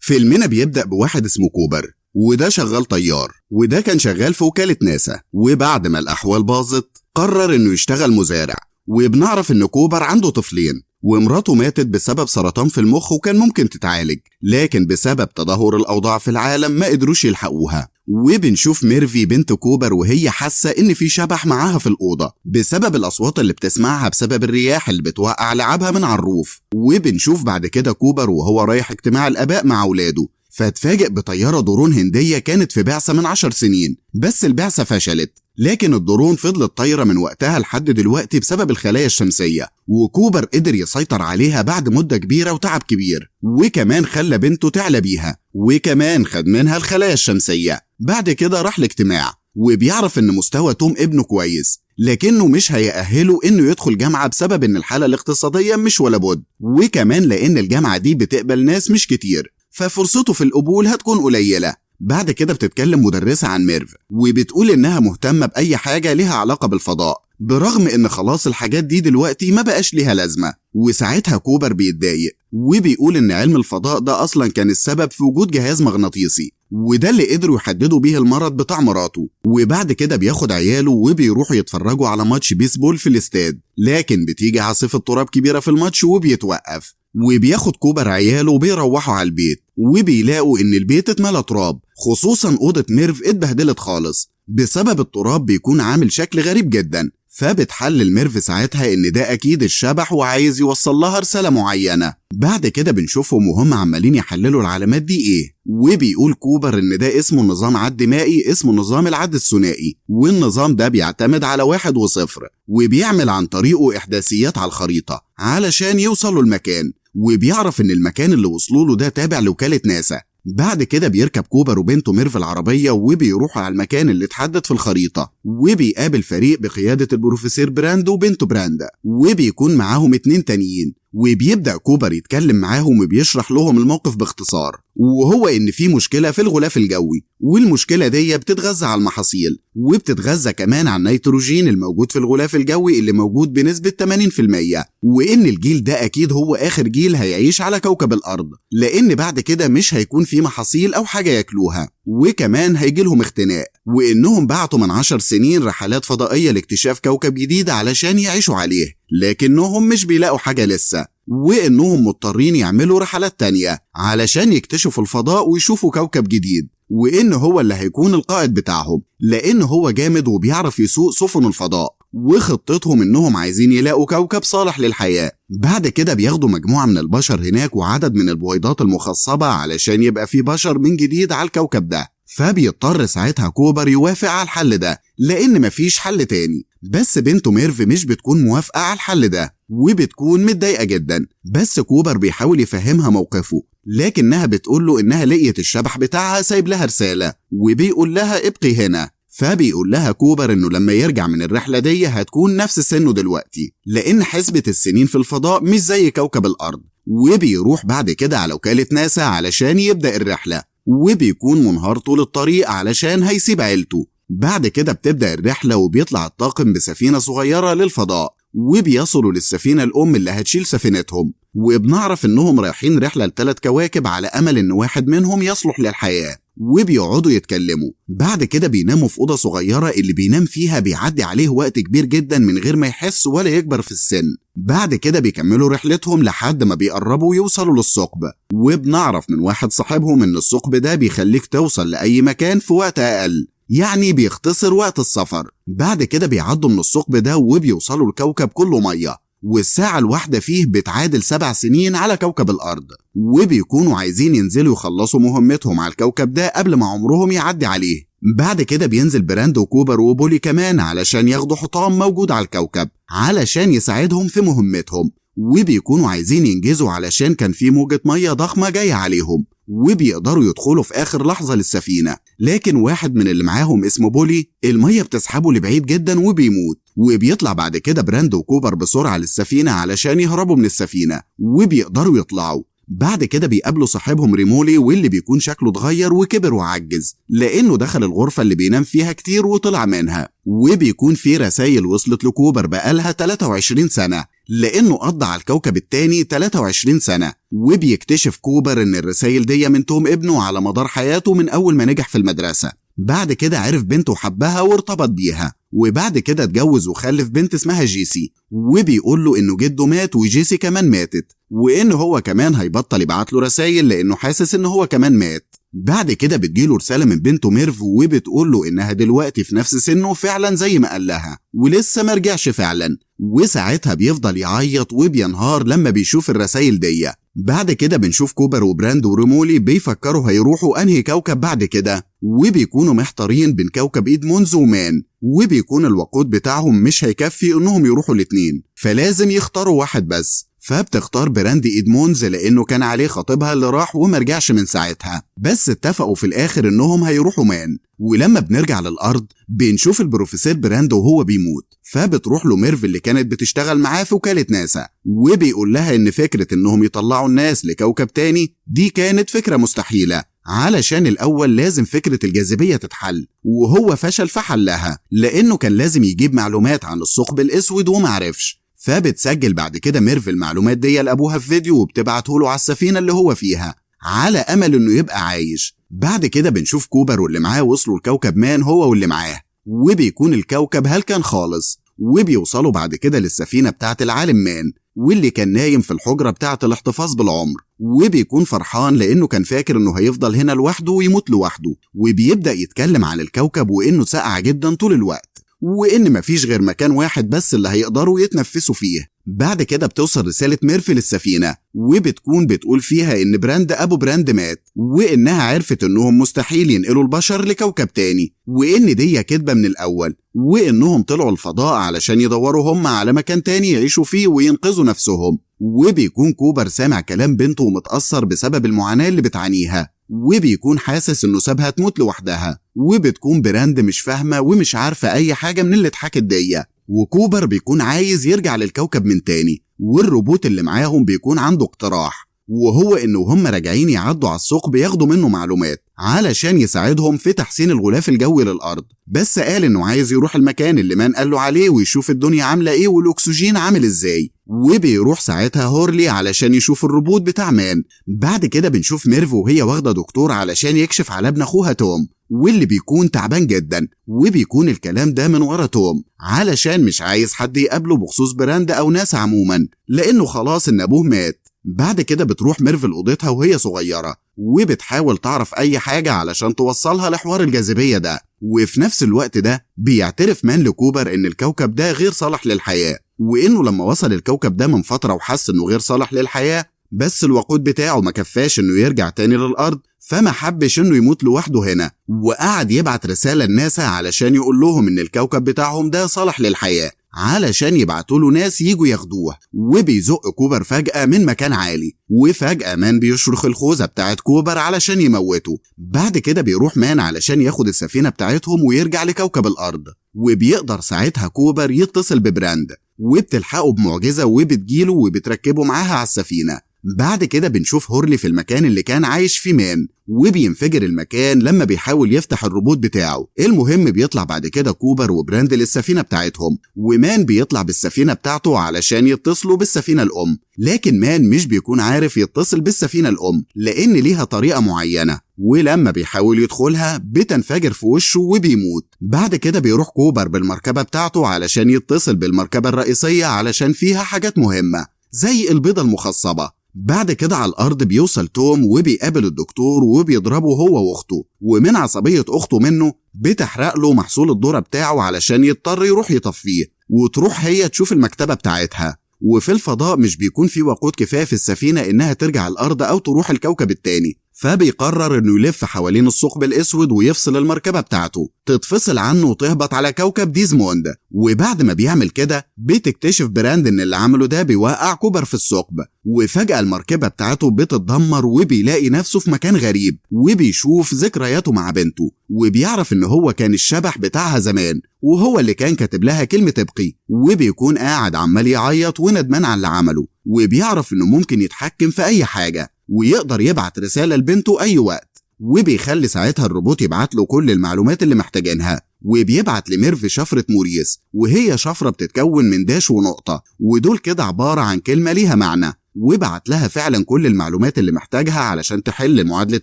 فيلمنا بيبدأ بواحد اسمه كوبر، وده شغال طيار، وده كان شغال في وكالة ناسا. وبعد ما الأحوال باظت قرر إنه يشتغل مزارع. وبنعرف إن كوبر عنده طفلين، ومراته ماتت بسبب سرطان في المخ وكان ممكن تتعالج، لكن بسبب تدهور الأوضاع في العالم ما قدروش يلحقوها. وبنشوف ميرفي بنت كوبر وهي حاسة إن في شبح معاها في الأوضة بسبب الأصوات اللي بتسمعها بسبب الرياح اللي بتوقع لعبها من على الروف. وبنشوف بعد كده كوبر وهو رايح اجتماع الآباء مع أولاده، فاتفاجئ بطيارة درون هندية كانت في بعثة من 10 سنين، بس البعثة فشلت. لكن الدرون فضلت طايرة من وقتها لحد دلوقتي بسبب الخلايا الشمسية، وكوبر قدر يسيطر عليها بعد مدة كبيرة وتعب كبير، وكمان خلى بنته تعلى بيها، وكمان خد منها الخلايا الشمسية. بعد كده راح الاجتماع، وبيعرف ان مستوى توم ابنه كويس، لكنه مش هيأهله انه يدخل جامعة بسبب ان الحالة الاقتصادية مش ولا بد، وكمان لان الجامعة دي بتقبل ناس مش كتير، ففرصته في القبول هتكون قليلة. بعد كده بتتكلم مدرسة عن ميرف، وبتقول إنها مهتمة بأي حاجة ليها علاقة بالفضاء، برغم إن خلاص الحاجات دي دلوقتي ما بقاش ليها لازمة. وساعتها كوبر بيتضايق، وبيقول إن علم الفضاء ده أصلا كان السبب في وجود جهاز مغناطيسي، وده اللي قدروا يحددوا بيه المرض بتاع مراته. وبعد كده بياخد عياله وبيروحوا يتفرجوا على ماتش بيسبول في الاستاد، لكن بتيجي عاصفة تراب كبيرة في الماتش وبيتوقف. وبياخد كوبر عياله وبيروحوا على البيت، وبيلاقوا ان البيت اتملى تراب، خصوصا اوضه ميرف اتبهدلت خالص بسبب التراب، بيكون عامل شكل غريب جدا. فبتحلل ميرف ساعتها ان ده اكيد الشبح وعايز يوصل لها رساله معينه. بعد كده بنشوفهم وهم عمالين يحللوا العلامات دي ايه، وبيقول كوبر ان ده اسمه نظام عد مائي اسمه نظام العد الثنائي، والنظام ده بيعتمد على 1 و0، وبيعمل عن طريقه احداثيات على الخريطه علشان يوصلوا المكان. وبيعرف ان المكان اللي وصلوا له ده تابع لوكالة ناسا. بعد كده بيركب كوبر وبنته ميرف العربية وبيروحوا على المكان اللي اتحدد في الخريطة، وبيقابل فريق بقيادة البروفيسور براند وبنته براندا، وبيكون معاهم 2 تانيين. وبيبدأ كوبر يتكلم معاهم وبيشرح لهم الموقف باختصار، وهو ان في مشكلة في الغلاف الجوي، والمشكلة دي بتتغذى على المحاصيل، وبتتغذى كمان على النيتروجين الموجود في الغلاف الجوي اللي موجود بنسبة 80%، وان الجيل ده اكيد هو اخر جيل هيعيش على كوكب الارض، لان بعد كده مش هيكون في محاصيل او حاجة ياكلوها، وكمان هيجيلهم اختناق. وانهم بعتوا من 10 سنين رحلات فضائية لاكتشاف كوكب جديد علشان يعيشوا عليه، لكنهم مش بيلاقوا حاجة لسه، وانهم مضطرين يعملوا رحلات تانية علشان يكتشفوا الفضاء ويشوفوا كوكب جديد، وان هو اللي هيكون القائد بتاعهم، لان هو جامد وبيعرف يسوق سفن الفضاء. وخطتهم انهم عايزين يلاقوا كوكب صالح للحياة. بعد كده بياخدوا مجموعة من البشر هناك وعدد من البويضات المخصبة علشان يبقى في بشر من جديد على الكوكب ده. فبيضطر ساعتها كوبر يوافق على الحل ده لان مفيش حل تاني. بس بنته ميرف مش بتكون موافقة على الحل ده وبتكون متضايقة جدا، بس كوبر بيحاول يفهمها موقفه، لكنها بتقول له انها لقيت الشبح بتاعها سايب لها رسالة، وبيقول لها ابقي هنا. فبيقول لها كوبر انه لما يرجع من الرحلة دي هتكون نفس سنه دلوقتي، لان حسبة السنين في الفضاء مش زي كوكب الارض. وبيروح بعد كده على وكالة ناسا علشان يبدأ الرحلة، وبيكون منهار طول الطريق علشان هيسيب عيلته. بعد كده بتبدأ الرحلة وبيطلع الطاقم بسفينة صغيرة للفضاء، وبيصلوا للسفينة الأم اللي هتشيل سفينتهم، وبنعرف إنهم رايحين رحلة ل3 كواكب على أمل إن واحد منهم يصلح للحياة. وبيقعدوا يتكلموا. بعد كده بيناموا في أوضة صغيرة اللي بينام فيها بيعدي عليه وقت كبير جدا من غير ما يحس ولا يكبر في السن. بعد كده بيكملوا رحلتهم لحد ما بيقربوا يوصلوا للثقب، وبنعرف من واحد صاحبهم إن الثقب ده بيخليك توصل لأي مكان في وقت أقل، يعني بيختصر وقت السفر. بعد كده بيعدوا من الثقب ده وبيوصلوا لكوكب كله مية، والساعة الواحدة فيه بتعادل 7 سنين على كوكب الأرض، وبيكونوا عايزين ينزلوا يخلصوا مهمتهم على الكوكب ده قبل ما عمرهم يعدي عليه. بعد كده بينزل براند وكوبر وبولي كمان علشان ياخدوا حطام موجود على الكوكب علشان يساعدهم في مهمتهم، وبيكونوا عايزين ينجزوا علشان كان في موجة مية ضخمة جاية عليهم، وبيقدروا يدخلوا في آخر لحظة للسفينة. لكن واحد من اللي معاهم اسمه بولي المية بتسحبه لبعيد جدا وبيموت. وبيطلع بعد كده براند وكوبر بسرعة للسفينة علشان يهربوا من السفينة، وبيقدروا يطلعوا. بعد كده بيقابلوا صاحبهم ريمولي، واللي بيكون شكله اتغير وكبر وعجز لأنه دخل الغرفة اللي بينام فيها كتير وطلع منها. وبيكون في رسائل وصلت لكوبر بقالها 23 سنة، لأنه قضى على الكوكب التاني 23 سنة. وبيكتشف كوبر إن الرسايل دي من توم ابنه على مدار حياته من أول ما نجح في المدرسة. بعد كده عرف بنته وحبها وارتبط بيها، وبعد كده اتجوز وخلف بنت اسمها جيسي. وبيقول له إنه جده مات وجيسي كمان ماتت، وإن هو كمان هيبطل يبعت له رسايل لأنه حاسس إن هو كمان مات. بعد كده بتجيله رسالة من بنته ميرف وبتقول له إنها دلوقتي في نفس سنه فعلا زي ما قال لها، ولسه مرجعش فعلا. وساعتها بيفضل يعيط وبينهار لما بيشوف الرسايل دي. بعد كده بنشوف كوبر وبراند وريمولي بيفكروا هيروحوا أنهي كوكب بعد كده، وبيكونوا محتارين بين كوكب إدمونز ومان، وبيكون الوقود بتاعهم مش هيكفي إنهم يروحوا الاتنين، فلازم يختاروا واحد بس. فبتختار براند إدمونز لأنه كان عليه خطيبها اللي راح ومرجعش من ساعتها، بس اتفقوا في الآخر إنهم هيروحوا مان. ولما بنرجع للأرض بنشوف البروفيسور براند وهو بيموت، فبتروح له ميرف اللي كانت بتشتغل معاه في وكالة ناسا، وبيقول لها إن فكرة إنهم يطلعوا الناس لكوكب تاني دي كانت فكرة مستحيلة، علشان الأول لازم فكرة الجاذبية تتحل، وهو فشل في حلها لأنه كان لازم يجيب معلومات عن الثقب الأسود ومعرفش. فبتسجل بعد كده ميرف المعلومات دي لأبوها في فيديو وبتبعته له على السفينة اللي هو فيها على أمل إنه يبقى عايش. بعد كده بنشوف كوبر واللي معاه وصلوا لكوكب مان هو واللي معاه، وبيكون الكوكب هلكان خالص. وبيوصلوا بعد كده للسفينة بتاعت العالم مان واللي كان نايم في الحجرة بتاعت الاحتفاظ بالعمر، وبيكون فرحان لأنه كان فاكر إنه هيفضل هنا لوحده ويموت لوحده. وبيبدأ يتكلم عن الكوكب وإنه ساقع جدا طول الوقت، وإن مفيش غير مكان واحد بس اللي هيقدروا يتنفسوا فيه. بعد كده بتوصل رسالة ميرف للسفينة وبتكون بتقول فيها إن براند أبو براند مات، وإنها عرفت إنهم مستحيل ينقلوا البشر لكوكب تاني، وإن دي كدبة من الأول، وإنهم طلعوا الفضاء علشان يدوروا هم على مكان تاني يعيشوا فيه وينقذوا نفسهم. وبيكون كوبر سامع كلام بنته ومتأثر بسبب المعاناة اللي بتعانيها، وبيكون حاسس إنه سابها تموت لوحدها. وبتكون براند مش فاهمة ومش عارفة أي حاجة من اللي اتحكت دي، وكوبر بيكون عايز يرجع للكوكب من تاني. والروبوت اللي معاهم بيكون عنده اقتراح، وهو إنه هم راجعين يعدوا على الثقب ياخدوا منه معلومات علشان يساعدهم في تحسين الغلاف الجوي للأرض. بس قال إنه عايز يروح المكان اللي مان قال له عليه ويشوف الدنيا عاملة إيه والأكسجين عامل إزاي. وبيروح ساعتها هورلي علشان يشوف الروبوت بتاع مان. بعد كده بنشوف ميرف وهي واخدة دكتور علشان يكشف على ابن أخوها توم، واللي بيكون تعبان جدا. وبيكون الكلام ده من ورا توم علشان مش عايز حد يقابله بخصوص براند أو ناس عموما، لأنه خلاص إن أبوه مات. بعد كده بتروح ميرف لأوضتها وهي صغيرة وبتحاول تعرف أي حاجة علشان توصلها لحوار الجاذبية ده. وفي نفس الوقت ده بيعترف مان لكوبر إن الكوكب ده غير صالح للحياة، وإنه لما وصل الكوكب ده من فترة وحس إنه غير صالح للحياة بس الوقود بتاعه ما كفاش إنه يرجع تاني للأرض، فما حبش إنه يموت لوحده هنا، وقعد يبعت رسالة لناسا علشان يقول لهم إن الكوكب بتاعهم ده صالح للحياة علشان يبعتوا له ناس يجوا ياخدوه. وبيزق كوبر فجأة من مكان عالي، وفجأة مان بيشرخ الخوذة بتاعت كوبر علشان يموته. بعد كده بيروح مان علشان ياخد السفينة بتاعتهم ويرجع لكوكب الأرض، وبيقدر ساعتها كوبر يتصل ببراند وبتلحقه بمعجزة وبتجيله وبتركبه معاها على السفينة. بعد كده بنشوف هورلي في المكان اللي كان عايش فيه مان، وبينفجر المكان لما بيحاول يفتح الروبوت بتاعه. المهم بيطلع بعد كده كوبر وبراند للسفينة بتاعتهم، ومان بيطلع بالسفينة بتاعته علشان يتصلوا بالسفينة الأم، لكن مان مش بيكون عارف يتصل بالسفينة الأم لأن ليها طريقة معينة، ولما بيحاول يدخلها بتنفجر في وشه وبيموت. بعد كده بيروح كوبر بالمركبة بتاعته علشان يتصل بالمركبة الرئيسية علشان فيها حاجات مهمة زي البيضة المخصبة. بعد كده على الأرض بيوصل توم وبيقابل الدكتور وبيضربه هو وأخته، ومن عصبية أخته منه بتحرق له محصول الذرة بتاعه علشان يضطر يروح يطفيه، وتروح هي تشوف المكتبة بتاعتها. وفي الفضاء مش بيكون في وقود كفاية في السفينة إنها ترجع الأرض أو تروح الكوكب التاني، فبيقرر إنه يلف حوالين الثقب الأسود ويفصل المركبة بتاعته تتفصل عنه وتهبط على كوكب ديزموند. وبعد ما بيعمل كده بتكتشف براند إن اللي عمله ده بيوقع كوبر في الثقب، وفجأة المركبة بتاعته بتتدمر وبيلاقي نفسه في مكان غريب، وبيشوف ذكرياته مع بنته، وبيعرف إن هو كان الشبح بتاعها زمان وهو اللي كان كاتب لها كلمة ابقي. وبيكون قاعد عمال يعيط وندمان على اللي عمله، وبيعرف إنه ممكن يتحكم في أي حاجة ويقدر يبعت رسالة لبنته أي وقت، وبيخلي ساعتها الروبوت يبعت له كل المعلومات اللي محتاجينها. وبيبعت لميرف شفرة موريس، وهي شفرة بتتكون من داش ونقطة، ودول كده عبارة عن كلمة ليها معنى. وبعت لها فعلا كل المعلومات اللي محتاجها علشان تحل معادلة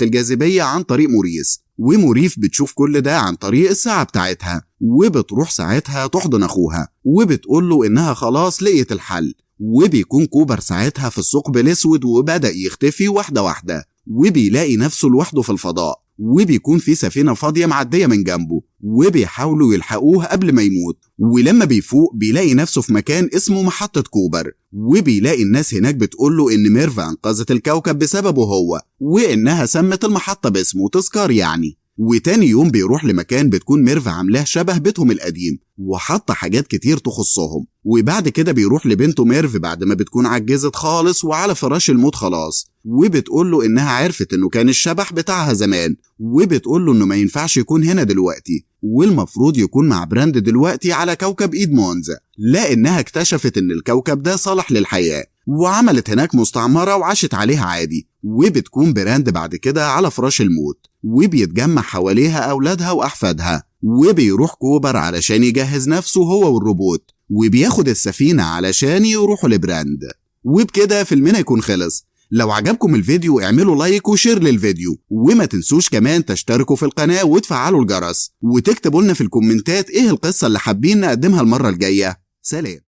الجاذبية عن طريق موريس. وموريف بتشوف كل ده عن طريق الساعة بتاعتها، وبتروح ساعتها تحضن أخوها وبتقول له إنها خلاص لقيت الحل. وبيكون كوبر ساعتها في الثقب الأسود وبدأ يختفي واحدة واحدة، وبيلاقي نفسه لوحده في الفضاء، وبيكون في سفينة فاضية معدية من جنبه، وبيحاولوا يلحقوه قبل ما يموت. ولما بيفوق بيلاقي نفسه في مكان اسمه محطة كوبر، وبيلاقي الناس هناك بتقوله إن ميرف أنقذت الكوكب بسببه هو، وإنها سمت المحطة باسمه تذكار يعني. وتاني يوم بيروح لمكان بتكون ميرف عاملاه شبه بيتهم القديم، وحاطة حاجات كتير تخصهم. وبعد كده بيروح لبنته ميرف بعد ما بتكون عجزت خالص وعلى فراش الموت خلاص، وبتقوله إنها عرفت إنه كان الشبح بتاعها زمان، وبتقوله إنه ما ينفعش يكون هنا دلوقتي، والمفروض يكون مع براند دلوقتي على كوكب إيدمونز، لأنها اكتشفت إن الكوكب ده صالح للحياة، وعملت هناك مستعمرة وعاشت عليها عادي. وبتكون براند بعد كده على فراش الموت، وبيتجمع حواليها أولادها وأحفادها. وبيروح كوبر علشان يجهز نفسه هو والروبوت، وبياخد السفينة علشان يروحوا لبراند. وبكده فيلمنا يكون خلص. لو عجبكم الفيديو اعملوا لايك وشير للفيديو، وما تنسوش كمان تشتركوا في القناة وتفعلوا الجرس، وتكتبوا لنا في الكومنتات ايه القصة اللي حابين نقدمها المرة الجاية. سلام.